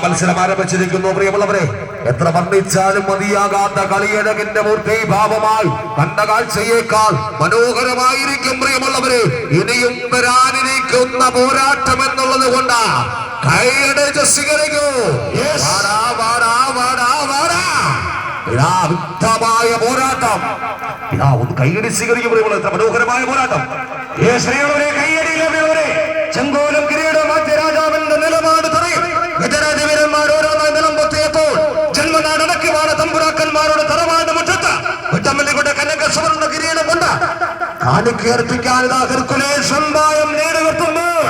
മത്സരം ആരംഭിച്ചിരിക്കുന്നു. പ്രിയമുള്ളവരെ, എത്ര വർണ്ണിച്ചാലും മതിയാകാത്ത കളിയഴകിന്റെ മൂർത്തീഭാവമായി കണ്ട കാഴ്ചയേക്കാൾ മനോഹരമായിരിക്കും. പ്രിയമുള്ളവരെ, ഇനിയും വരാനിരിക്കുന്ന പോരാട്ടം എന്നുള്ളത് കൊണ്ട് കൈയടിച്ച് സ്വീകരിക്കൂ. വ്യക്തമായ പോരാട്ടം. ഒന്ന് കൈയടി സ്വീകരിക്കും. എത്ര മനോഹരമായ പോരാട്ടം. കൈയടിയിലെ ചെങ്കോലും കിരീടം മാറ്റിയ രാജാവിന്റെ നിലപാട് തറയും ഗജരാജവീരന്മാർ ഓരോന്നായി നിലം പൊത്തിയപ്പോൾ ജന്മനാടടക്കുവാണ് തമ്പുരാക്കന്മാരുടെ തറവാട് മുറ്റത്ത് വിട്ടമല്ലിയുടെ കനക സുവർണ്ണ കിരീടം കൊണ്ട് കാണിക്കർപ്പിക്കാൻ ഹെർക്കുലേശമ്പായം നേടുകെട്ടുമ്പോൾ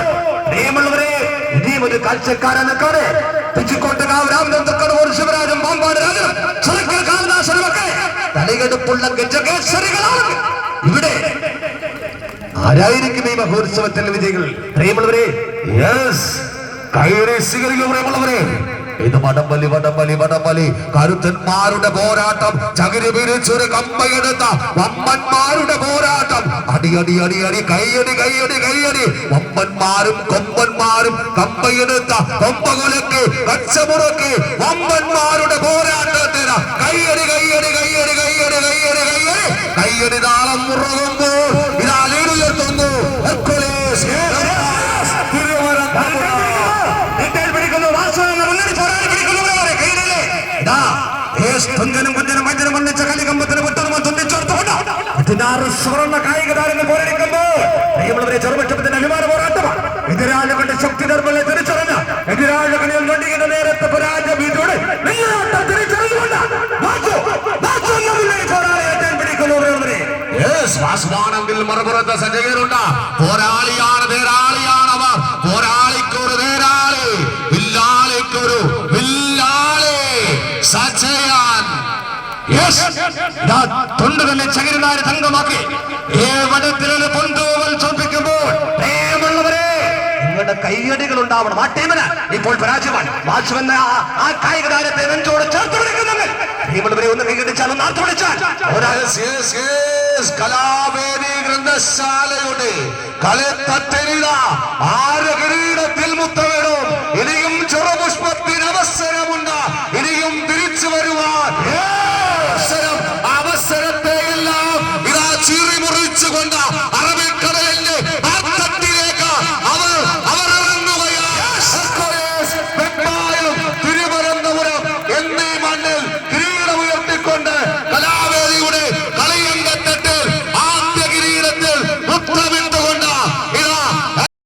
നിയമമുള്ളവരെ ഇനിയും ഒരു കാഴ്ചക്കാരനക്കാരെ പിച്ചിക്കോട്ടുകാവ് രാമചന്ദ്രക്കടവൂർ ശിവരാജൻ പാമ്പാട് രാജനും സുരക്കൽ കാലദാസനുമൊക്കെ തലയെടുപ്പുള്ള ഗജകേശ്വരികളാണ്. ഇവിടെ ആരായിരിക്കും ഈ മഹോത്സവത്തിന്റെ വിജയികൾ? പ്രിയമുള്ളവരെ, കൈയടി സ്വീകരിക്കും. പ്രിയമുള്ളവരെ, ഇത് വടംവലി വടംവലി വടംവലി കരുത്തന്മാരുടെ പോരാട്ടം. ചകിരി പിരിച്ചൊരു കമ്പയെടുത്ത വമ്പന്മാരുടെ പോരാട്ടം. അടി അടി അടി അടി കൈയടി കൈയടി കൈയടി. വമ്പന്മാരും കൊമ്പന്മാരും കമ്പയെടുത്ത കൊമ്പകുലക്ക് കച്ചമുറക്ക് വമ്പന്മാരുടെ പോരാട്ടത്തിന് കൈയടി കൈയടി കൈയടി കൈയടി കൈയടി കൈയടി കൈയടി താളം മുറുകുമ്പോൾ ഇതാലുയർത്തുന്നു. സ്വർണ്ണ കായിക താരങ്ങൾ പോരാടിക്കുമ്പോൾ ചെറുപക്ഷത്തിന്റെ അഭിമാന പോരാട്ടമാണ്. എതിരാളികളുടെ ശക്തി ധർമ്മങ്ങളെ തിരിച്ചറിഞ്ഞ എതിരാളികളിൽ നൊടിയുടെ നേരത്തെ പരാജയത്തോടെ വാസുവാണെങ്കിൽ മറുപുറത്ത് സജ്ജകരുണ്ട്. പോരാളിയാണ് നേരാളിയാണവർ. പോരാളിക്കൊരു നേരാളി, വില്ലാളിക്കൊരു വില്ലാളി. സജയാൻ തൊണ്ട് തന്നെ ചകിരിനാര് തങ്കമാക്കി ഏവടത്തിലൊരു പൊന്തൂവൽ ചോദിക്കുമ്പോൾ പ്രേമുള്ളവരെ നിങ്ങളുടെ കൈയടികൾ ഉണ്ടാവണം. ആ ടീമിന് ഇപ്പോൾ പരാജയമാണ്. വാസുവെന്ന ആ കായിക താരത്തെ നെഞ്ചോട് ചേർത്ത് വിളിക്കുന്നുണ്ട്. പ്രിയമുള്ളവരെ, ഒന്ന് കൈകടിച്ചാൽ ഒന്ന് ആർത്തു വിളിച്ചാൽ കലാവേദി ഗ്രന്ഥശാലയുടെ കളിത്തട്ടിരിത